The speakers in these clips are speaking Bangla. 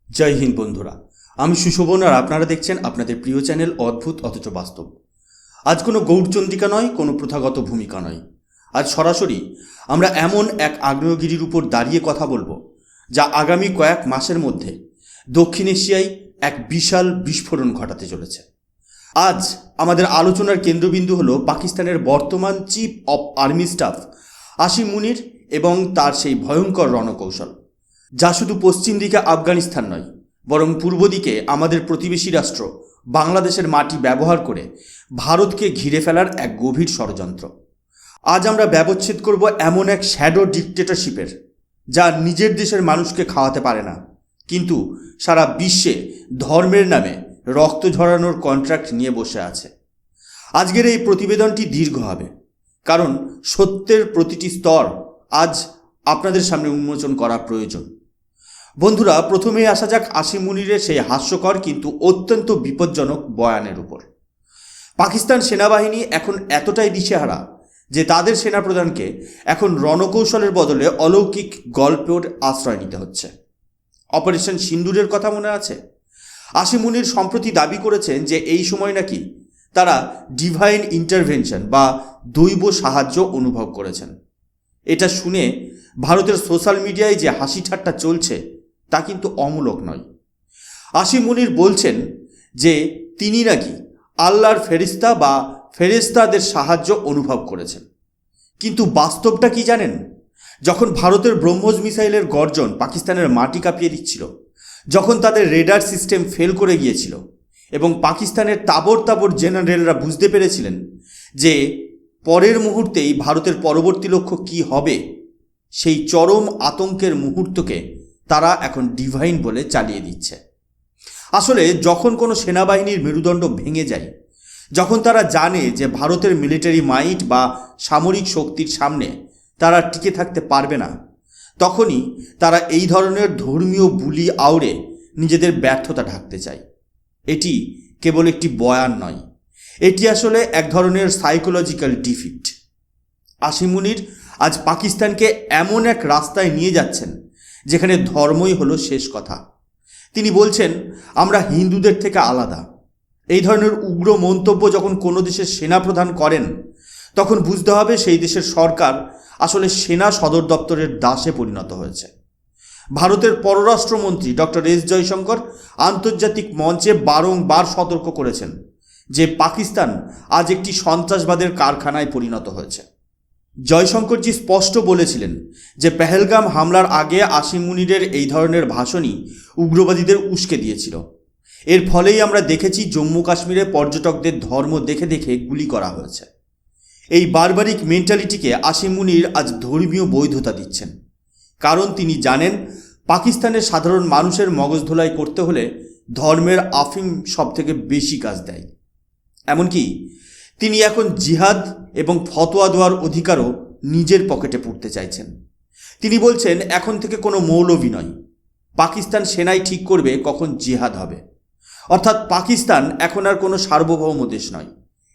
জয় হিন্দ বন্ধুরা, আমি সুশোভন আর আপনারা দেখছেন আপনাদের প্রিয় চ্যানেল অদ্ভুত অথচ বাস্তব। আজ কোনো গৌরচন্দ্রিকা নয়, কোনো প্রথাগত ভূমিকা নয়। আজ সরাসরি আমরা এমন এক আগ্নেয়গিরির উপর দাঁড়িয়ে কথা বলবো যা আগামী কয়েক মাসের মধ্যে দক্ষিণ এশিয়ায় এক বিশাল বিস্ফোরণ ঘটাতে চলেছে। আজ আমাদের আলোচনার কেন্দ্রবিন্দু হলো পাকিস্তানের বর্তমান chief of army staff Asim Munir এবং তার সেই ভয়ঙ্কর রণকৌশল, যা শুধু পশ্চিম দিকে আফগানিস্তান নয়, বরং পূর্ব দিকে আমাদের প্রতিবেশী রাষ্ট্র বাংলাদেশের মাটি ব্যবহার করে ভারতকে ঘিরে ফেলার এক গভীর ষড়যন্ত্র। আজ আমরা ব্যবচ্ছেদ করব এমন এক শ্যাডো ডিকটেটরশিপের, যা নিজের দেশের মানুষকে খাওয়াতে পারে না, কিন্তু সারা বিশ্বে ধর্মের নামে রক্ত ঝরানোর কন্ট্রাক্ট নিয়ে বসে আছে। আজকের এই প্রতিবেদনটি দীর্ঘ হবে, কারণ সত্যের প্রতিটি স্তর আজ আপনাদের সামনে উন্মোচন করা প্রয়োজন। বন্ধুরা, প্রথমেই আসা যাক আসিম মুনিরের সেই হাস্যকর কিন্তু অত্যন্ত বিপজ্জনক বয়ানের উপর। পাকিস্তান সেনাবাহিনী এখন এতটাই দিশেহারা যে তাদের সেনাপ্রধানকে এখন রণকৌশলের বদলে অলৌকিক গল্পের আশ্রয় নিতে হচ্ছে। অপারেশন সিন্দুরের কথা মনে আছে? আসিম মুনির সম্প্রতি দাবি করেছেন যে এই সময় নাকি তারা ডিভাইন ইন্টারভেনশন বা দৈব সাহায্য অনুভব করেছেন। এটা শুনে ভারতের সোশ্যাল মিডিয়ায় যে হাসি ঠাট্টা চলছে তা কিন্তু অমূলক নয়। আসিম মুনির বলছেন যে তিনি নাকি আল্লাহর ফেরেশতা বা ফেরেশতাদের সাহায্য অনুভব করেছেন, কিন্তু বাস্তবটা কি জানেন? যখন ভারতের ব্রহ্মোস মিসাইলের গর্জন পাকিস্তানের মাটি কাঁপিয়ে দিচ্ছিল, যখন তাদের রেডার সিস্টেম ফেল করে গিয়েছিল এবং পাকিস্তানের তাবড় তাবড় জেনারেলরা বুঝতে পেরেছিলেন যে পরের মুহূর্তেই ভারতের পরবর্তী লক্ষ্য কী হবে, সেই চরম আতঙ্কের মুহূর্তকে তারা এখন ডিভাইন বলে চালিয়ে দিচ্ছে। আসলে যখন কোনো সেনাবাহিনীর মেরুদণ্ড ভেঙে যায়, যখন তারা জানে যে ভারতের মিলিটারি মাইট বা সামরিক শক্তির সামনে তারা টিকে থাকতে পারবে না, তখনই তারা এই ধরনের ধর্মীয় বুলি আওড়ে নিজেদের ব্যর্থতা ঢাকতে চায়। এটি কেবল একটি বয়ান নয়, এটি আসলে এক ধরনের সাইকোলজিক্যাল ডিফিট। আসিম মুনির আজ পাকিস্তানকে এমন এক রাস্তায় নিয়ে যাচ্ছেন যেখানে ধর্মই হলো শেষ কথা। তিনি বলছেন, আমরা হিন্দুদের থেকে আলাদা। এই ধরনের উগ্র মন্তব্য যখন কোনো দেশের সেনাপ্রধান করেন, তখন বুঝতে হবে সেই দেশের সরকার আসলে সেনা সদর দপ্তরের দাসে পরিণত হয়েছে। ভারতের পররাষ্ট্রমন্ত্রী ডক্টর এস জয়শঙ্কর আন্তর্জাতিক মঞ্চে বারংবার সতর্ক করেছেন যে পাকিস্তান আজ একটি সন্ত্রাসবাদের কারখানায় পরিণত হয়েছে। জয়শঙ্করজি স্পষ্ট বলেছিলেন যে পেহেলগাম হামলার আগে আসিম মুনিরের এই ধরনের ভাষণই উগ্রবাদীদের উস্কে দিয়েছিল। এর ফলেই আমরা দেখেছি জম্মু কাশ্মীরে পর্যটকদের ধর্ম দেখে দেখে গুলি করা হয়েছে। এই বারবারিক মেন্টালিটিকে আসিম মুনির আজ ধর্মীয় বৈধতা দিচ্ছেন, কারণ তিনি জানেন পাকিস্তানের সাধারণ মানুষের মগজ ধোলাই করতে হলে ধর্মের আফিম সবথেকে বেশি কাজ দেয়। এমনকি তিনি এখন জিহাদ এবং ফতোয়া দেওয়ার অধিকারও নিজের পকেটে পুরতে চাইছেন। তিনি বলছেন, এখন থেকে কোনো মৌলবি নয়, পাকিস্তান সেনাই ঠিক করবে কখন জিহাদ হবে। অর্থাৎ পাকিস্তান এখন আর কোনো সার্বভৌম দেশ নয়,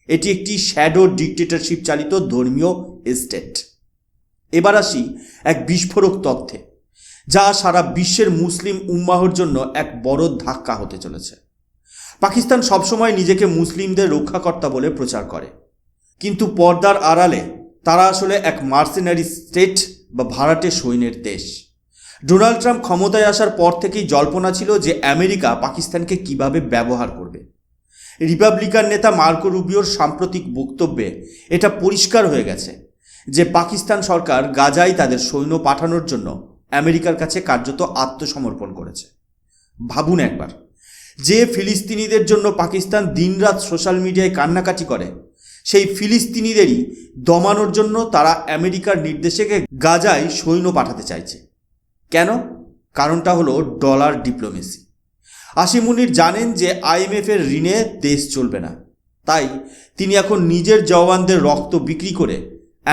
এটি একটি শ্যাডো ডিকটেটরশিপ চালিত ধর্মীয় স্টেট। এবার আসি এক বিস্ফোরক তথ্যে, যা সারা বিশ্বের মুসলিম উম্মাহর জন্য এক বড় ধাক্কা হতে চলেছে। পাকিস্তান সবসময় নিজেকে মুসলিমদের রক্ষাকর্তা বলে প্রচার করে, কিন্তু পর্দার আড়ালে তারা আসলে এক মার্সেনারি স্টেট বা ভাড়াটে সৈন্যের দেশ। ডোনাল্ড ট্রাম্প ক্ষমতায় আসার পর থেকেই জল্পনা ছিল যে আমেরিকা পাকিস্তানকে কিভাবে ব্যবহার করবে। রিপাবলিকান নেতা মার্কো রুবিওর সাম্প্রতিক বক্তব্যে এটা পরিষ্কার হয়ে গেছে যে পাকিস্তান সরকার গাজায় তাদের সৈন্য পাঠানোর জন্য আমেরিকার কাছে কার্যত আত্মসমর্পণ করেছে। ভাবুন একবার, যে ফিলিস্তিনিদের জন্য পাকিস্তান দিনরাত সোশ্যাল মিডিয়ায় কান্নাকাটি করে, সেই ফিলিস্তিনিদেরই দমানোর জন্য তারা আমেরিকার নির্দেশে গাজায় সৈন্য পাঠাতে চাইছে। কেন? কারণটা হলো ডলার ডিপ্লোমেসি। আসিম মুনির জানেন যে IMF-এর ঋণে দেশ চলবে না, তাই তিনি এখন নিজের জওয়ানদের রক্ত বিক্রি করে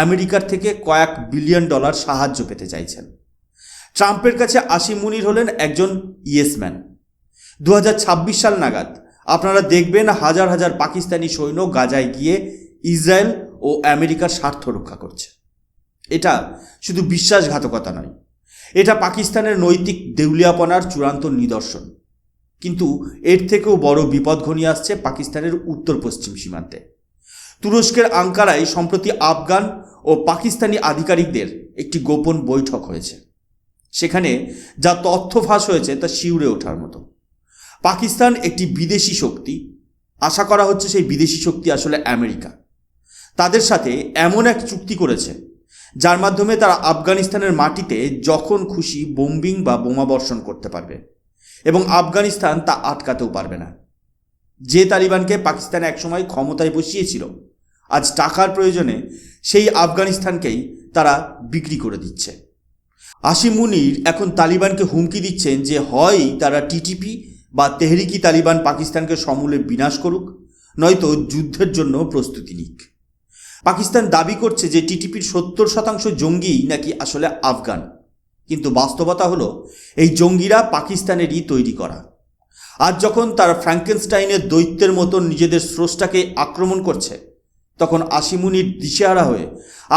আমেরিকার থেকে কয়েক বিলিয়ন ডলার সাহায্য পেতে চাইছেন। ট্রাম্পের কাছে আসিম মুনির হলেন একজন ইয়েসম্যান। 2026 সাল নাগাদ আপনারা দেখবেন হাজার হাজার পাকিস্তানি সৈন্য গাজায় গিয়ে ইসরায়েল ও আমেরিকার স্বার্থ রক্ষা করছে। এটা শুধু বিশ্বাসঘাতকতা নয়, এটা পাকিস্তানের নৈতিক দেউলিয়াপনার চূড়ান্ত নিদর্শন। কিন্তু এর থেকেও বড় বিপদ ঘনিয়ে আসছে পাকিস্তানের উত্তর পশ্চিম সীমান্তে। তুরস্কের আঙ্কারায় সম্প্রতি আফগান ও পাকিস্তানি আধিকারিকদের একটি গোপন বৈঠক হয়েছে। সেখানে যা তথ্য ফাঁস হয়েছে তা শিউরে ওঠার মতো। পাকিস্তান একটি বিদেশি শক্তি, আশা করা হচ্ছে সেই বিদেশি শক্তি আসলে আমেরিকা, তাদের সাথে এমন এক চুক্তি করেছে যার মাধ্যমে তারা আফগানিস্তানের মাটিতে যখন খুশি বোম্বিং বা বোমা বর্ষণ করতে পারবে এবং আফগানিস্তান তা আটকাতেও পারবে না। যে তালিবানকে পাকিস্তান একসময় ক্ষমতায় বসিয়েছিল, আজ টাকার প্রয়োজনে সেই আফগানিস্তানকেই তারা বিক্রি করে দিচ্ছে। আসিম মুনির এখন তালিবানকে হুমকি দিচ্ছেন যে হয় তারা টিটিপি বা তেহরিকি তালিবান পাকিস্তানকে সমূলে বিনাশ করুক, নয়তো যুদ্ধের জন্য প্রস্তুতি নিক। পাকিস্তান দাবি করছে যে টিটিপির 70% জঙ্গিই নাকি আসলে আফগান, কিন্তু বাস্তবতা হলো এই জঙ্গিরা পাকিস্তানেরই তৈরি করা। আজ যখন তারা ফ্র্যাঙ্কেনস্টাইনের দৈত্যের মতো নিজেদের স্রষ্টাকে আক্রমণ করছে, তখন আসিম মুনির দিশেহারা হয়ে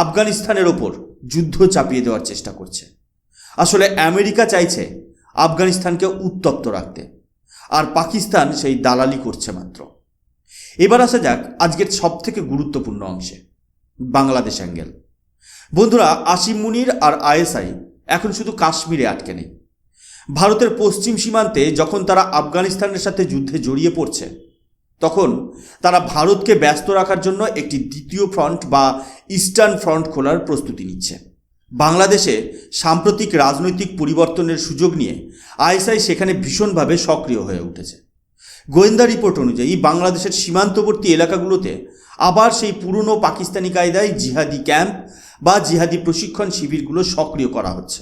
আফগানিস্তানের ওপর যুদ্ধ চাপিয়ে দেওয়ার চেষ্টা করছে। আসলে আমেরিকা চাইছে আফগানিস্তানকে উত্তপ্ত রাখতে, আর পাকিস্তান সেই দালালি করছে মাত্র। এবার আসা যাক আজকের সবথেকে গুরুত্বপূর্ণ অংশে, বাংলাদেশ অ্যাঙ্গেল। বন্ধুরা, আসিম মুনির আর আইএসআই এখন শুধু কাশ্মীরে আটকে নেই। ভারতের পশ্চিম সীমান্তে যখন তারা আফগানিস্তানের সাথে যুদ্ধে জড়িয়ে পড়ছে, তখন তারা ভারতকে ব্যস্ত রাখার জন্য একটি দ্বিতীয় ফ্রন্ট বা ইস্টার্ন ফ্রন্ট খোলার প্রস্তুতি নিচ্ছে। বাংলাদেশে সাম্প্রতিক রাজনৈতিক পরিবর্তনের সুযোগ নিয়ে আইএসআই সেখানে ভীষণভাবে সক্রিয় হয়ে উঠেছে। গোয়েন্দা রিপোর্ট অনুযায়ী বাংলাদেশের সীমান্তবর্তী এলাকাগুলোতে আবার সেই পুরনো পাকিস্তানি কায়দায় জিহাদি ক্যাম্প বা জিহাদি প্রশিক্ষণ শিবিরগুলো সক্রিয় করা হচ্ছে।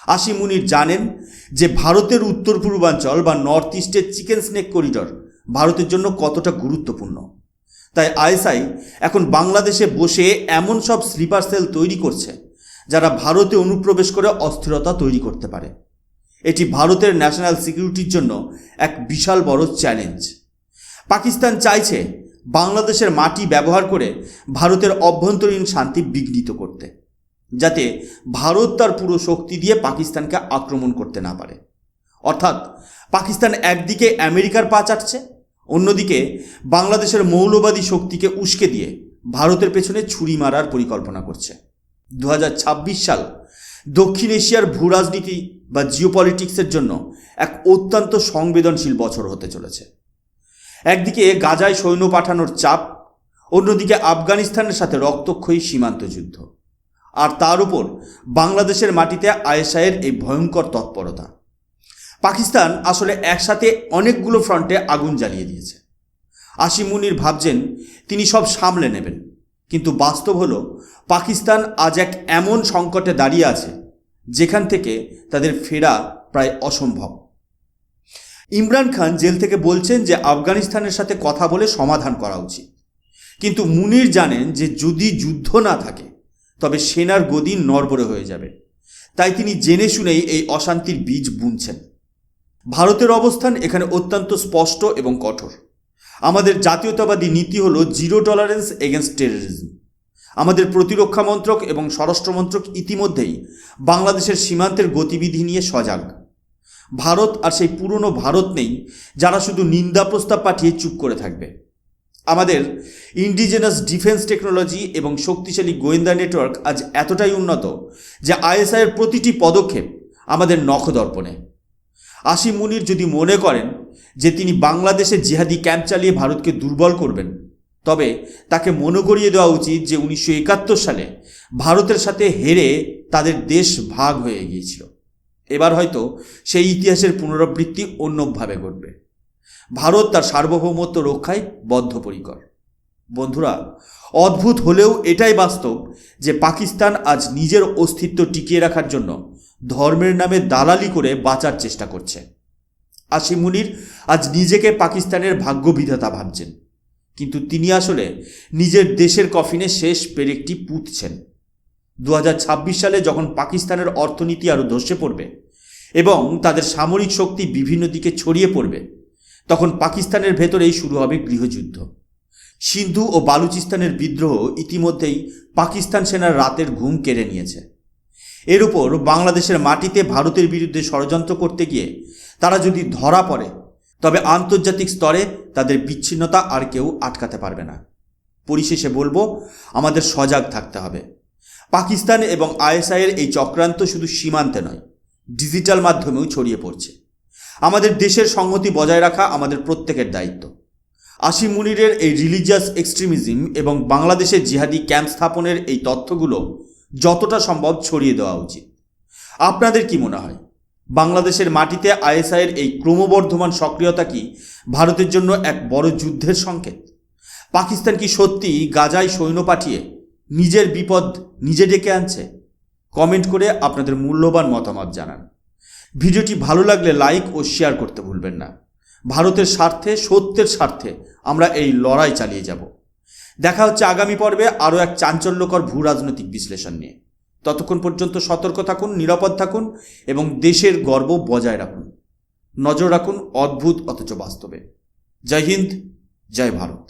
আসিম মুনির জানেন যে ভারতের উত্তর পূর্বাঞ্চল বা নর্থ ইস্টের চিকেন স্নেক করিডর ভারতের জন্য কতটা গুরুত্বপূর্ণ। তাই আইএসআই এখন বাংলাদেশে বসে এমন সব স্লিপার সেল তৈরি করছে যারা ভারতে অনুপ্রবেশ করে অস্থিরতা তৈরি করতে পারে। এটি ভারতের ন্যাশনাল সিকিউরিটির জন্য এক বিশাল বড় চ্যালেঞ্জ। পাকিস্তান চাইছে বাংলাদেশের মাটি ব্যবহার করে ভারতের অভ্যন্তরীণ শান্তি বিঘ্নিত করতে, যাতে ভারত তার পুরো শক্তি দিয়ে পাকিস্তানকে আক্রমণ করতে না পারে। অর্থাৎ পাকিস্তান একদিকে আমেরিকার পা চাটছে, অন্যদিকে বাংলাদেশের মৌলবাদী শক্তিকে উস্কে দিয়ে ভারতের পেছনে ছুরি মারার পরিকল্পনা করছে। 2026 সাল দক্ষিণ এশিয়ার ভূরাজনীতি বা জিওপলিটিক্সের জন্য এক অত্যন্ত সংবেদনশীল বছর হতে চলেছে। একদিকে গাজায় সৈন্য পাঠানোর চাপ, অন্যদিকে আফগানিস্তানের সাথে রক্তক্ষয়ী সীমান্ত যুদ্ধ, আর তার উপর বাংলাদেশের মাটিতে আইএসআইয়ের এই ভয়ঙ্কর তৎপরতা। পাকিস্তান আসলে একসাথে অনেকগুলো ফ্রন্টে আগুন জ্বালিয়ে দিয়েছে। আসিম মুনির ভাবছেন তিনি সব সামলে নেবেন, কিন্তু বাস্তব হলো পাকিস্তান আজ এক এমন সংকটে দাঁড়িয়ে আছে যেখান থেকে তাদের ফেরা প্রায় অসম্ভব। ইমরান খান জেল থেকে বলছেন যে আফগানিস্তানের সাথে কথা বলে সমাধান করা উচিত, কিন্তু মুনির জানেন যে যদি যুদ্ধ না থাকে তবে সেনার গদি নড়বড়ে হয়ে যাবে। তাই তিনি জেনে শুনেই এই অশান্তির বীজ বুনছেন। ভারতের অবস্থান এখানে অত্যন্ত স্পষ্ট এবং কঠোর। আমাদের জাতীয়তাবাদী নীতি হলো জিরো টলারেন্স এগেনস্ট টেররিজম। আমাদের প্রতিরক্ষা মন্ত্রক এবং স্বরাষ্ট্র মন্ত্রক ইতিমধ্যেই বাংলাদেশের সীমান্তের গতিবিধি নিয়ে সজাগ। ভারত আর সেই পুরনো ভারত নেই যারা শুধু নিন্দা প্রস্তাব পাঠিয়ে চুপ করে থাকবে। আমাদের ইন্ডিজেনাস ডিফেন্স টেকনোলজি এবং শক্তিশালী গোয়েন্দা নেটওয়ার্ক আজ এতটাই উন্নত যে আইএসআইয়ের প্রতিটি পদক্ষেপ আমাদের নখদর্পণে। আসিম মুনির যদি মনে করেন যে তিনি বাংলাদেশে জিহাদি ক্যাম্প চালিয়ে ভারতকে দুর্বল করবেন, তবে তাকে মনে করিয়ে দেওয়া উচিত যে 1971 সালে ভারতের সাথে হেরে তাদের দেশ ভাগ হয়ে গিয়েছিল। এবার হয়তো সেই ইতিহাসের পুনরাবৃত্তি অন্যভাবে ঘটবে। ভারত তার সার্বভৌমত্ব রক্ষায় বদ্ধপরিকর। বন্ধুরা, অদ্ভুত হলেও এটাই বাস্তব যে পাকিস্তান আজ নিজের অস্তিত্ব টিকিয়ে রাখার জন্য ধর্মের নামে দালালি করে বাঁচার চেষ্টা করছে। আসিম মুনির আজ নিজেকে পাকিস্তানের ভাগ্যবিধাতা ভাবছেন, কিন্তু তিনি আসলে নিজের দেশের কফিনে শেষ পেরেকটি পুঁতছেন। 2026 সালে যখন পাকিস্তানের অর্থনীতি আরও ধসে পড়বে এবং তাদের সামরিক শক্তি বিভিন্ন দিকে ছড়িয়ে পড়বে, তখন পাকিস্তানের ভেতরেই শুরু হবে গৃহযুদ্ধ। সিন্ধু ও বালুচিস্তানের বিদ্রোহ ইতিমধ্যেই পাকিস্তান সেনার রাতের ঘুম কেড়ে নিয়েছে। এর উপর বাংলাদেশের মাটিতে ভারতের বিরুদ্ধে ষড়যন্ত্র করতে গিয়ে তারা যদি ধরা পড়ে, তবে আন্তর্জাতিক স্তরে তাদের বিচ্ছিন্নতা আর কেউ আটকাতে পারবে না। পরিশেষে বলবো, আমাদের সজাগ থাকতে হবে। পাকিস্তান এবং আইএসআইয়ের এই চক্রান্ত শুধু সীমান্তে নয়, ডিজিটাল মাধ্যমেও ছড়িয়ে পড়ছে। আমাদের দেশের সংহতি বজায় রাখা আমাদের প্রত্যেকের দায়িত্ব। আসিম মুনিরের এই রিলিজিয়াস এক্সট্রিমিজম এবং বাংলাদেশের জিহাদি ক্যাম্প স্থাপনের এই তথ্যগুলো যতটা সম্ভব ছড়িয়ে দেওয়া উচিত। আপনাদের কি মনে হয়, বাংলাদেশের মাটিতে আইএসআইয়ের এই ক্রমবর্ধমান সক্রিয়তা কি ভারতের জন্য এক বড় যুদ্ধের সংকেত? পাকিস্তান কি সত্যি গাজায় সৈন্য পাঠিয়ে নিজের বিপদ নিজে ডেকে আনছে? কমেন্ট করে আপনাদের মূল্যবান মতামত জানান। ভিডিওটি ভালো লাগলে লাইক ও শেয়ার করতে ভুলবেন না। ভারতের স্বার্থে, সত্যের স্বার্থে আমরা এই লড়াই চালিয়ে যাব। দেখা হচ্ছে আগামী পর্বে আরও এক চাঞ্চল্যকর ভূ রাজনৈতিক বিশ্লেষণ নিয়ে। ততক্ষণ পর্যন্ত সতর্ক থাকুন, নিরাপদ থাকুন এবং দেশের গর্ব বজায় রাখুন। নজর রাখুন অদ্ভুত অথচ বাস্তবে। জয় হিন্দ, জয় ভারত।